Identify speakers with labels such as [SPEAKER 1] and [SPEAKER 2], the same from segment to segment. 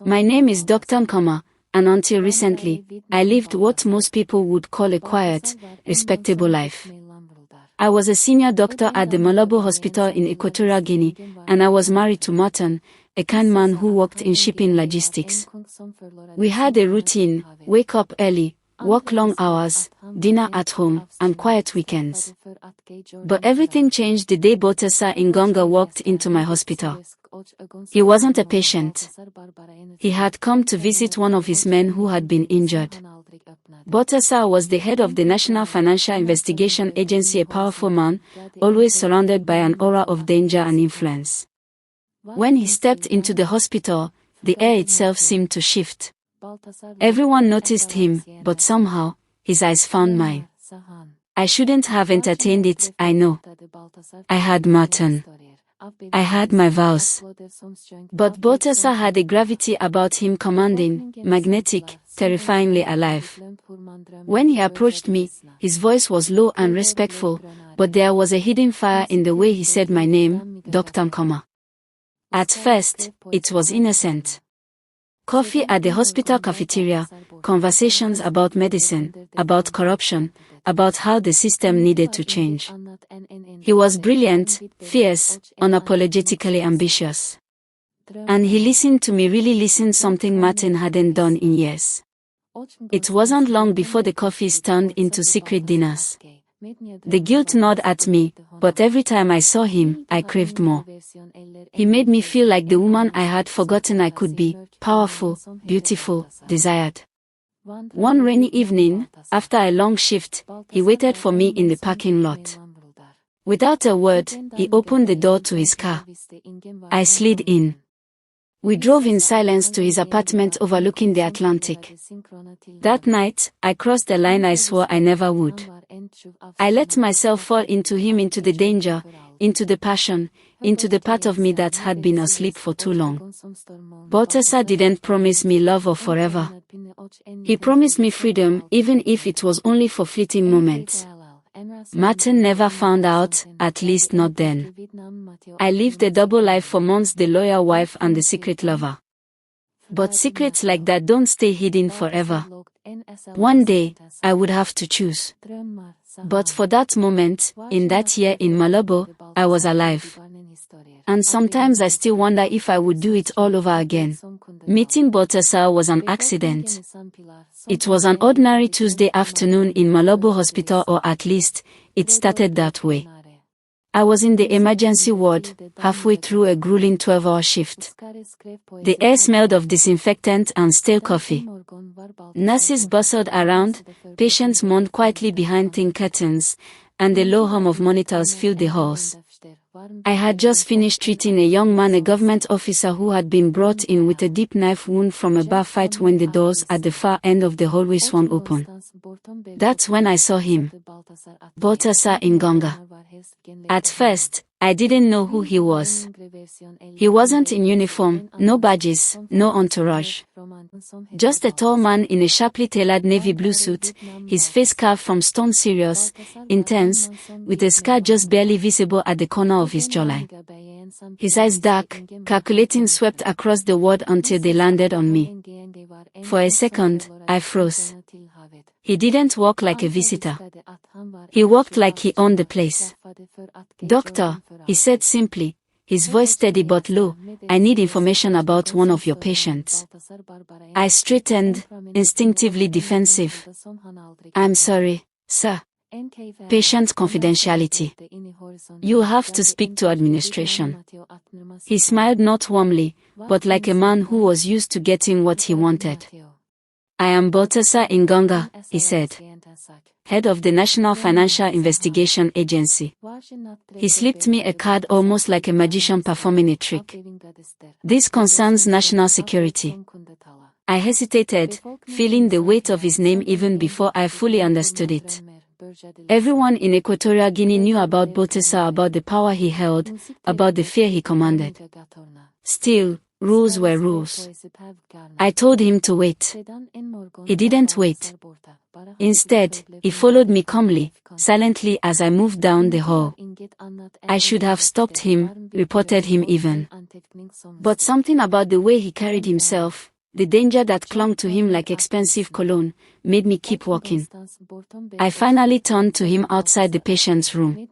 [SPEAKER 1] My name is Dr. Nkoma, and until recently, I lived what most people would call a quiet, respectable life. I was a senior doctor at the Malabo Hospital in Equatorial Guinea, and I was married to Martin, a kind man who worked in shipping logistics. We had a routine: wake up early, work long hours, dinner at home, and quiet weekends. But everything changed the day Botasa Ingonga walked into my hospital. He wasn't a patient. He had come to visit one of his men who had been injured. Botasa was the head of the National Financial Investigation Agency, a powerful man, always surrounded by an aura of danger and influence. When he stepped into the hospital, the air itself seemed to shift. Everyone noticed him, but somehow, his eyes found mine. I shouldn't have entertained it, I know. I had Martin. I had my vows. But Botasa had a gravity about him, commanding, magnetic, terrifyingly alive. When he approached me, his voice was low and respectful, but there was a hidden fire in the way he said my name, Dr. Nkoma. At first, it was innocent. Coffee at the hospital cafeteria, conversations about medicine, about corruption, about how the system needed to change. He was brilliant, fierce, unapologetically ambitious. And he listened to me, really listened, something Martin hadn't done in years. It wasn't long before the coffees turned into secret dinners. The guilt gnawed at me, but every time I saw him, I craved more. He made me feel like the woman I had forgotten I could be: powerful, beautiful, desired. One rainy evening, after a long shift, he waited for me in the parking lot. Without a word, he opened the door to his car. I slid in. We drove in silence to his apartment overlooking the Atlantic. That night, I crossed a line I swore I never would. I let myself fall into him, into the danger, into the passion, into the part of me that had been asleep for too long. Botasa didn't promise me love or forever. He promised me freedom, even if it was only for fleeting moments. Martin never found out, at least not then. I lived a double life for months: the loyal wife and the secret lover. But secrets like that don't stay hidden forever. One day, I would have to choose. But for that moment, in that year in Malabo, I was alive. And sometimes I still wonder if I would do it all over again. Meeting Botasa was an accident. It was an ordinary Tuesday afternoon in Malabo Hospital, or at least, it started that way. I was in the emergency ward, halfway through a grueling 12-hour shift. The air smelled of disinfectant and stale coffee. Nurses bustled around, patients mourned quietly behind thin curtains, and the low hum of monitors filled the halls. I had just finished treating a young man, a government officer who had been brought in with a deep knife wound from a bar fight when the doors at the far end of the hallway swung open. That's when I saw him. Botasa Ingonga. At first, I didn't know who he was. He wasn't in uniform, no badges, no entourage. Just a tall man in a sharply tailored navy blue suit, his face carved from stone, serious, intense, with a scar just barely visible at the corner of his jawline. His eyes, dark, calculating, swept across the ward until they landed on me. For a second, I froze. He didn't walk like a visitor. He walked like he owned the place. "Doctor," he said simply, his voice steady but low, "I need information about one of your patients." I straightened, instinctively defensive. "I'm sorry, sir. Patient confidentiality. You have to speak to administration." He smiled, not warmly, but like a man who was used to getting what he wanted. "I am Botasa Ingonga," he said, head of the National Financial Investigation Agency. He slipped me a card almost like a magician performing a trick. "This concerns national security." I hesitated, feeling the weight of his name even before I fully understood it. Everyone in Equatorial Guinea knew about Botasa, about the power he held, about the fear he commanded. Still, rules were rules. I told him to wait. He didn't wait. Instead, he followed me calmly, silently as I moved down the hall. I should have stopped him, reported him even. But something about the way he carried himself, the danger that clung to him like expensive cologne, made me keep walking. I finally turned to him outside the patient's room.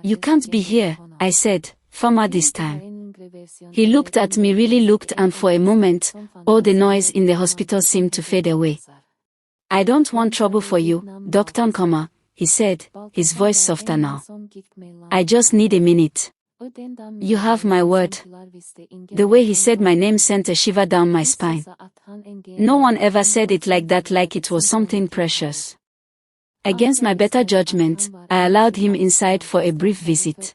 [SPEAKER 1] "You can't be here," I said, firmer this time. He looked at me, really looked, and for a moment, all the noise in the hospital seemed to fade away. "I don't want trouble for you, Dr. Nkoma," he said, his voice softer now. "I just need a minute. You have my word." The way he said my name sent a shiver down my spine. No one ever said it like that, like it was something precious. Against my better judgment, I allowed him inside for a brief visit.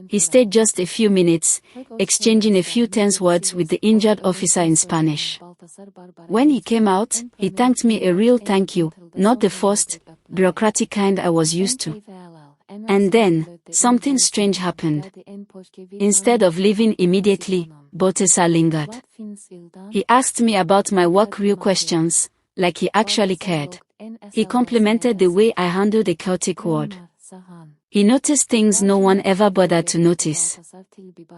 [SPEAKER 1] He stayed just a few minutes, exchanging a few tense words with the injured officer in Spanish. When he came out, he thanked me, a real thank you, not the forced, bureaucratic kind I was used to. And then, something strange happened. Instead of leaving immediately, Botesa lingered. He asked me about my work, real questions, like he actually cared. He complimented the way I handled a chaotic ward. He noticed things no one ever bothered to notice.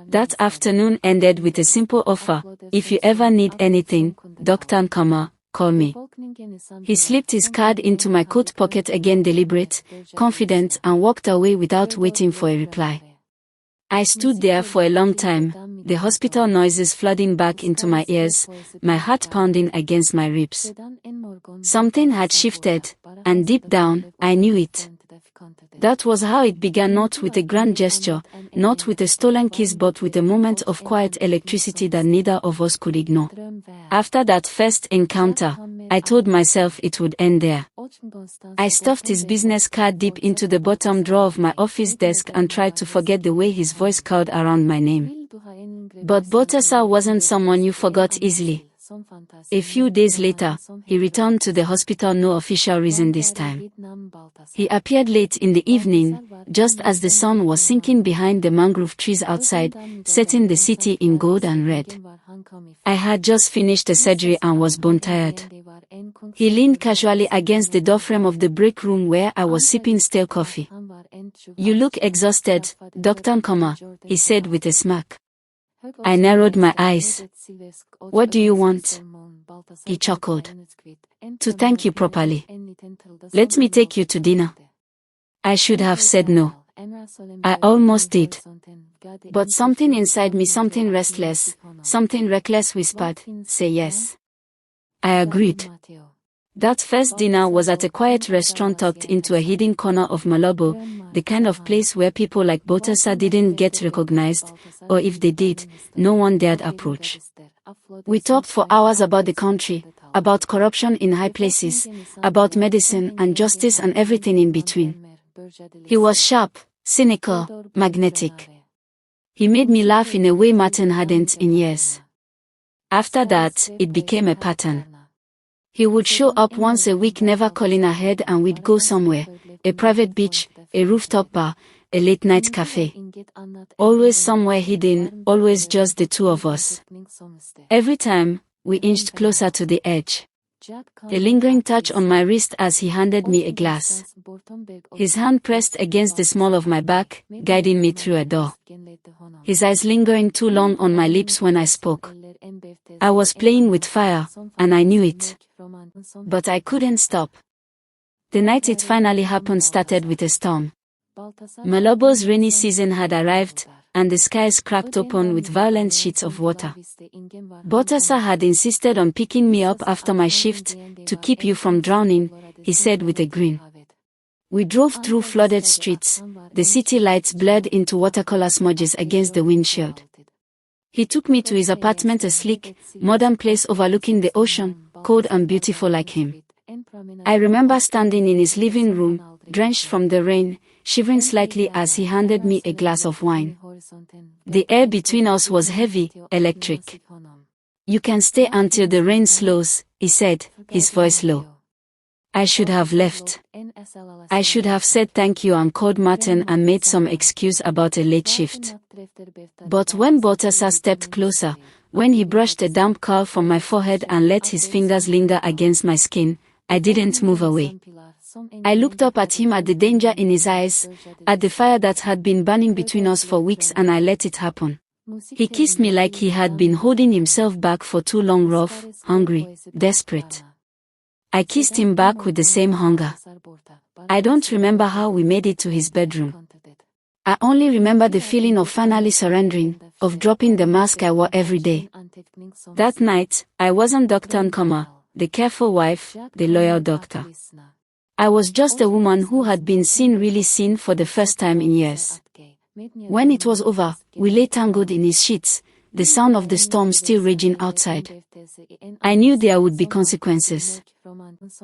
[SPEAKER 1] That afternoon ended with a simple offer: "If you ever need anything, Dr. Nkoma, call me." He slipped his card into my coat pocket again, deliberate, confident, and walked away without waiting for a reply. I stood there for a long time, the hospital noises flooding back into my ears, my heart pounding against my ribs. Something had shifted, and deep down, I knew it. That was how it began, not with a grand gesture, not with a stolen kiss, but with a moment of quiet electricity that neither of us could ignore. After that first encounter, I told myself it would end there. I stuffed his business card deep into the bottom drawer of my office desk and tried to forget the way his voice curled around my name. But Botesa wasn't someone you forgot easily. A few days later, he returned to the hospital, no official reason this time. He appeared late in the evening, just as the sun was sinking behind the mangrove trees outside, setting the city in gold and red. I had just finished the surgery and was bone tired. He leaned casually against the doorframe of the break room where I was sipping stale coffee. "You look exhausted, Dr. Nkoma," he said with a smirk. I narrowed my eyes. "What do you want?" He chuckled. "To thank you properly. Let me take you to dinner." I should have said no. I almost did. But something inside me, something restless, something reckless whispered, "Say yes." I agreed. That first dinner was at a quiet restaurant tucked into a hidden corner of Malabo, the kind of place where people like Botesa didn't get recognized, or if they did, no one dared approach. We talked for hours about the country, about corruption in high places, about medicine and justice and everything in between. He was sharp, cynical, magnetic. He made me laugh in a way Martin hadn't in years. After that, it became a pattern. He would show up once a week, never calling ahead, and we'd go somewhere, a private beach, a rooftop bar, a late-night cafe. Always somewhere hidden, always just the two of us. Every time, we inched closer to the edge. A lingering touch on my wrist as he handed me a glass. His hand pressed against the small of my back, guiding me through a door. His eyes lingering too long on my lips when I spoke. I was playing with fire, and I knew it. But I couldn't stop. The night it finally happened started with a storm. Malabo's rainy season had arrived, and the skies cracked open with violent sheets of water. Botesa had insisted on picking me up after my shift, "to keep you from drowning," he said with a grin. We drove through flooded streets, the city lights blurred into watercolor smudges against the windshield. He took me to his apartment, a sleek, modern place overlooking the ocean, cold and beautiful like him. I remember standing in his living room, drenched from the rain, shivering slightly as he handed me a glass of wine. The air between us was heavy, electric. "You can stay until the rain slows," he said, his voice low. I should have left. I should have said thank you and called Martin and made some excuse about a late shift. But when Botesa stepped closer, when he brushed a damp curl from my forehead and let his fingers linger against my skin, I didn't move away. I looked up at him, at the danger in his eyes, at the fire that had been burning between us for weeks, and I let it happen. He kissed me like he had been holding himself back for too long, rough, hungry, desperate. I kissed him back with the same hunger. I don't remember how we made it to his bedroom. I only remember the feeling of finally surrendering, of dropping the mask I wore every day. That night, I wasn't Dr. Nkama, the careful wife, the loyal doctor. I was just a woman who had been really seen for the first time in years. When it was over, we lay tangled in his sheets, the sound of the storm still raging outside. I knew there would be consequences.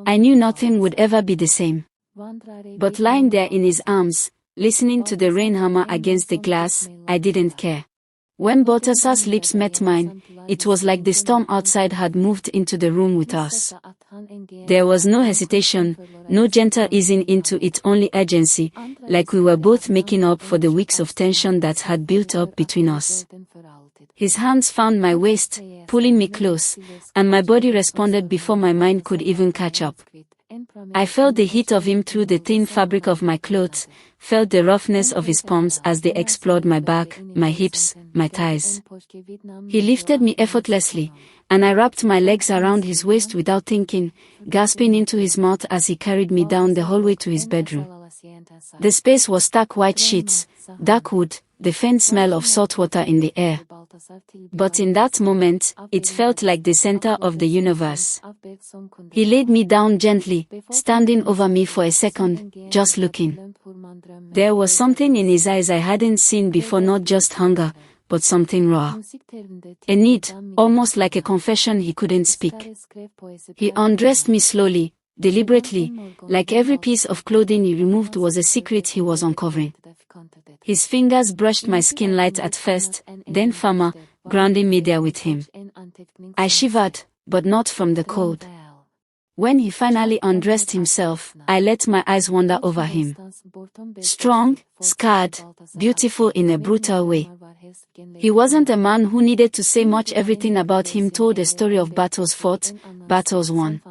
[SPEAKER 1] I knew nothing would ever be the same. But lying there in his arms, listening to the rain hammer against the glass, I didn't care. When Balthasar's lips met mine, it was like the storm outside had moved into the room with us. There was no hesitation, no gentle easing into it, only urgency, like we were both making up for the weeks of tension that had built up between us. His hands found my waist, pulling me close, and my body responded before my mind could even catch up. I felt the heat of him through the thin fabric of my clothes, felt the roughness of his palms as they explored my back, my hips, my thighs. He lifted me effortlessly, and I wrapped my legs around his waist without thinking, gasping into his mouth as he carried me down the hallway to his bedroom. The space was stark white sheets, dark wood, the faint smell of salt water in the air. But in that moment, it felt like the center of the universe. He laid me down gently, standing over me for a second, just looking. There was something in his eyes I hadn't seen before, not just hunger, but something raw. A need, almost like a confession he couldn't speak. He undressed me slowly, deliberately, like every piece of clothing he removed was a secret he was uncovering. His fingers brushed my skin light at first, then firmer, grounding me there with him. I shivered, but not from the cold. When he finally undressed himself, I let my eyes wander over him. Strong, scarred, beautiful in a brutal way. He wasn't a man who needed to say much. Everything about him told a story of battles fought, battles won.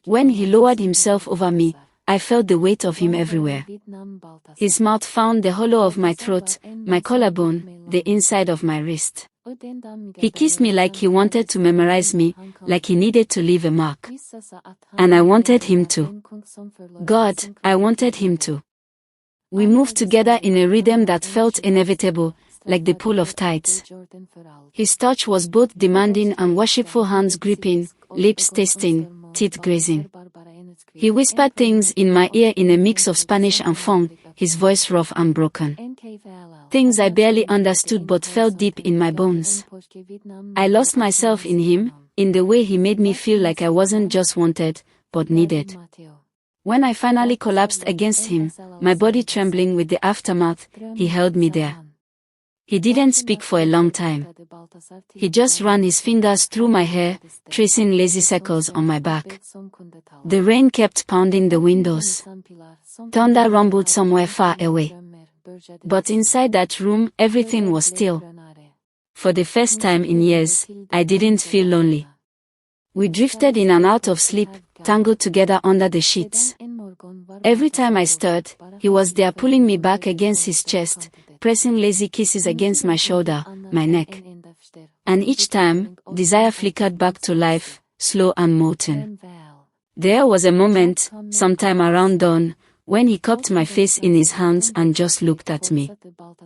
[SPEAKER 1] When he lowered himself over me, I felt the weight of him everywhere. His mouth found the hollow of my throat, my collarbone, the inside of my wrist. He kissed me like he wanted to memorize me, like he needed to leave a mark. And I wanted him to. God, I wanted him to. We moved together in a rhythm that felt inevitable, like the pull of tides. His touch was both demanding and worshipful, hands gripping, lips tasting, teeth grazing. He whispered things in my ear in a mix of Spanish and Fong, his voice rough and broken. Things I barely understood but felt deep in my bones. I lost myself in him, in the way he made me feel like I wasn't just wanted, but needed. When I finally collapsed against him, my body trembling with the aftermath, he held me there. He didn't speak for a long time. He just ran his fingers through my hair, tracing lazy circles on my back. The rain kept pounding the windows. Thunder rumbled somewhere far away. But inside that room, everything was still. For the first time in years, I didn't feel lonely. We drifted in and out of sleep, tangled together under the sheets. Every time I stirred, he was there pulling me back against his chest, pressing lazy kisses against my shoulder, my neck. And each time, desire flickered back to life, slow and molten. There was a moment, sometime around dawn, when he cupped my face in his hands and just looked at me.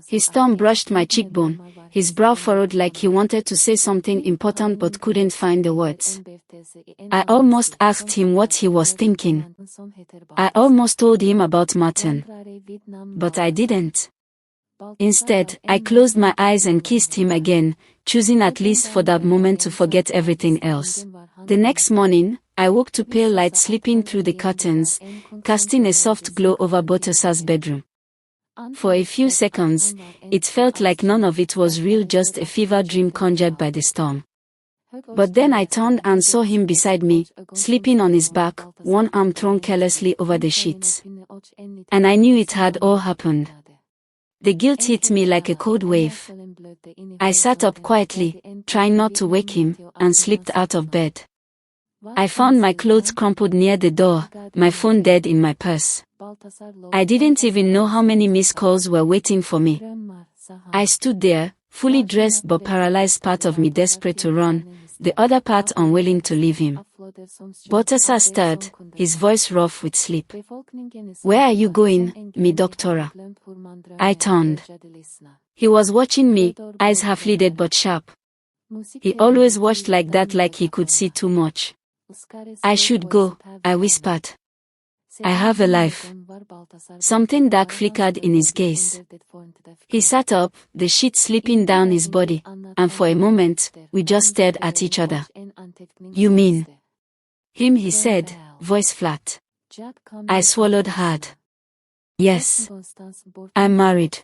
[SPEAKER 1] His thumb brushed my cheekbone, his brow furrowed like he wanted to say something important but couldn't find the words. I almost asked him what he was thinking. I almost told him about Martin. But I didn't. Instead, I closed my eyes and kissed him again, choosing at least for that moment to forget everything else. The next morning, I woke to pale light slipping through the curtains, casting a soft glow over Balthasar's bedroom. For a few seconds, it felt like none of it was real, just a fever dream conjured by the storm. But then I turned and saw him beside me, sleeping on his back, one arm thrown carelessly over the sheets. And I knew it had all happened. The guilt hit me like a cold wave. I sat up quietly, trying not to wake him, and slipped out of bed. I found my clothes crumpled near the door, my phone dead in my purse. I didn't even know how many missed calls were waiting for me. I stood there, fully dressed but paralyzed, part of me desperate to run, the other part unwilling to leave him. Balthasar stirred, his voice rough with sleep. "Where are you going, mi doctora?" I turned. He was watching me, eyes half-lidded but sharp. He always watched like that, like he could see too much. "I should go," I whispered. "I have a life." Something dark flickered in his gaze. He sat up, the sheet slipping down his body, and for a moment, we just stared at each other. "You mean him?" he said, voice flat. I swallowed hard. "Yes. I'm married."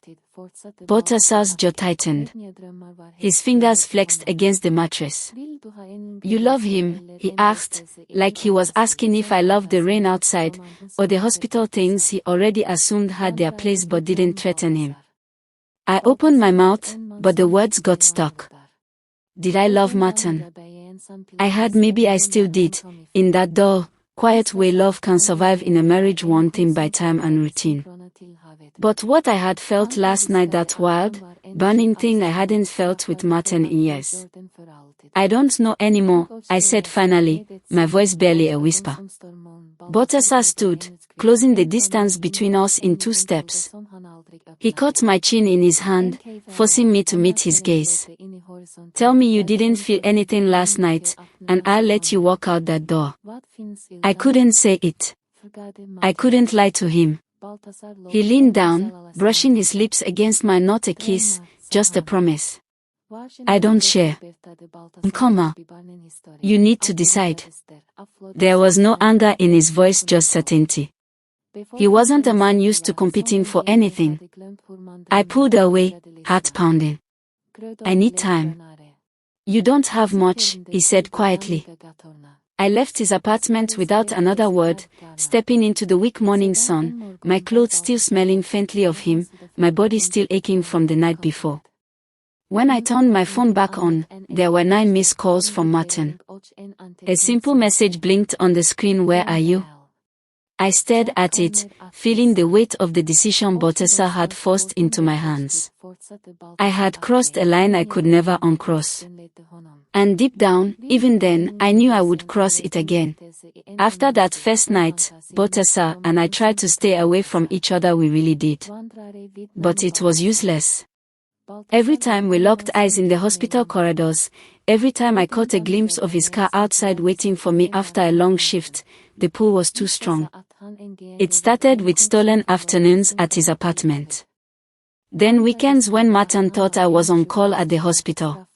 [SPEAKER 1] Balthasar's jaw tightened. His fingers flexed against the mattress. "You love him?" he asked, like he was asking if I loved the rain outside, or the hospital things he already assumed had their place but didn't threaten him. I opened my mouth, but the words got stuck. Did I love Martin? I had, maybe I still did, in that dull, quiet way love can survive in a marriage, one thing by time and routine. But what I had felt last night, that wild, burning thing, I hadn't felt with Martin in years. "I don't know anymore," I said finally, my voice barely a whisper. Balthasar stood, closing the distance between us in 2 steps. He caught my chin in his hand, forcing me to meet his gaze. "Tell me you didn't feel anything last night, and I'll let you walk out that door." I couldn't say it. I couldn't lie to him. He leaned down, brushing his lips against mine. "Not a kiss, just a promise. I don't share." "Comma. You need to decide." There was no anger in his voice, just certainty. He wasn't a man used to competing for anything. I pulled away, heart pounding. "I need time." "You don't have much," he said quietly. I left his apartment without another word, stepping into the weak morning sun, my clothes still smelling faintly of him, my body still aching from the night before. When I turned my phone back on, there were 9 missed calls from Martin. A simple message blinked on the screen: "Where are you?" I stared at it, feeling the weight of the decision Balthasar had forced into my hands. I had crossed a line I could never uncross. And deep down, even then, I knew I would cross it again. After that first night, Balthasar and I tried to stay away from each other, we really did. But it was useless. Every time we locked eyes in the hospital corridors, every time I caught a glimpse of his car outside waiting for me after a long shift, the pull was too strong. It started with stolen afternoons at his apartment. Then weekends when Martin thought I was on call at the hospital.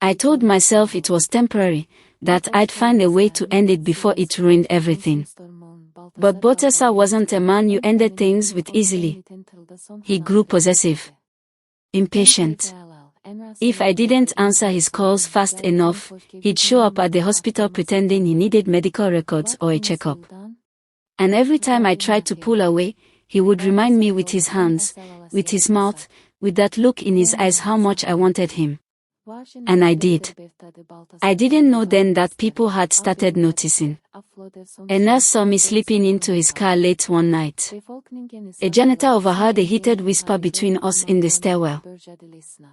[SPEAKER 1] I told myself it was temporary, that I'd find a way to end it before it ruined everything. But Balthasar wasn't a man you ended things with easily. He grew possessive, impatient. If I didn't answer his calls fast enough, he'd show up at the hospital pretending he needed medical records or a checkup. And every time I tried to pull away, he would remind me with his hands, with his mouth, with that look in his eyes, how much I wanted him. And I did. I didn't know then that people had started noticing. A nurse saw me slipping into his car late one night. A janitor overheard a heated whisper between us in the stairwell.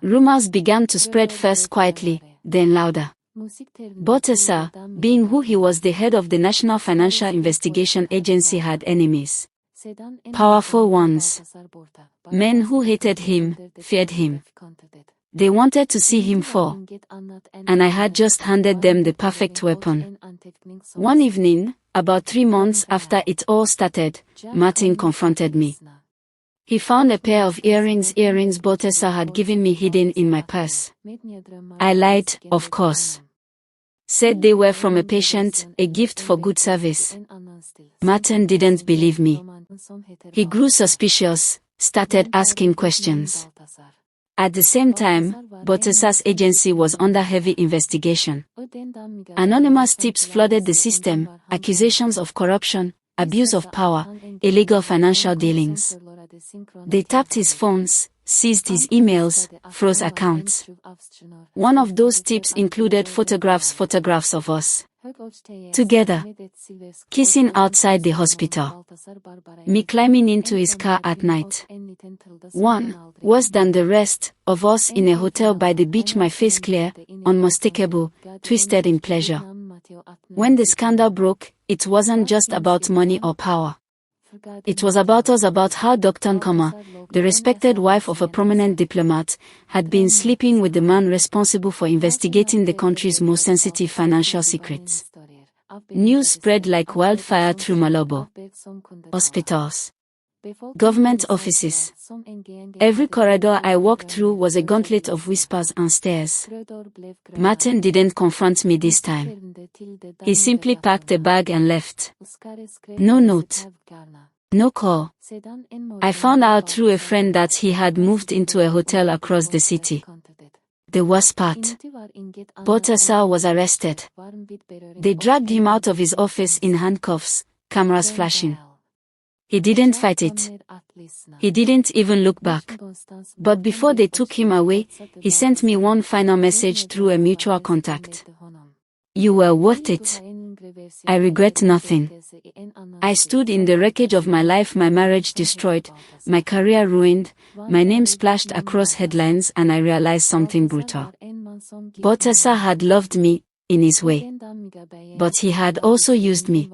[SPEAKER 1] Rumors began to spread, first quietly, then louder. Balthasar, being who he was, the head of the National Financial Investigation Agency, had enemies. Powerful ones. Men who hated him, feared him. They wanted to see him fall. And I had just handed them the perfect weapon. One evening, about 3 months after it all started, Martin confronted me. He found a pair of earrings Balthasar had given me hidden in my purse. I lied, of course. Said they were from a patient, a gift for good service. Martin didn't believe me. He grew suspicious, started asking questions. At the same time, Balthasar's agency was under heavy investigation. Anonymous tips flooded the system, accusations of corruption, abuse of power, illegal financial dealings. They tapped his phones, seized his emails, froze accounts. One of those tips included photographs of us. Together, kissing outside the hospital. Me climbing into his car at night. One, worse than the rest of us in a hotel by the beach, my face clear, unmistakable, twisted in pleasure. When the scandal broke, it wasn't just about money or power. It was about us, about how Dr. Nkama, the respected wife of a prominent diplomat, had been sleeping with the man responsible for investigating the country's most sensitive financial secrets. News spread like wildfire through Malabo. Hospitals. Government offices. Every corridor I walked through was a gauntlet of whispers and stares. Martin didn't confront me this time. He simply packed a bag and left. No note. No call. I found out through a friend that he had moved into a hotel across the city. The worst part. Baltasar was arrested. They dragged him out of his office in handcuffs, cameras flashing. He didn't fight it. He didn't even look back. But before they took him away, he sent me one final message through a mutual contact. You were worth it. I regret nothing. I stood in the wreckage of my life, my marriage destroyed, my career ruined, my name splashed across headlines, and I realized something brutal. Baltasar had loved me, in his way. But he had also used me.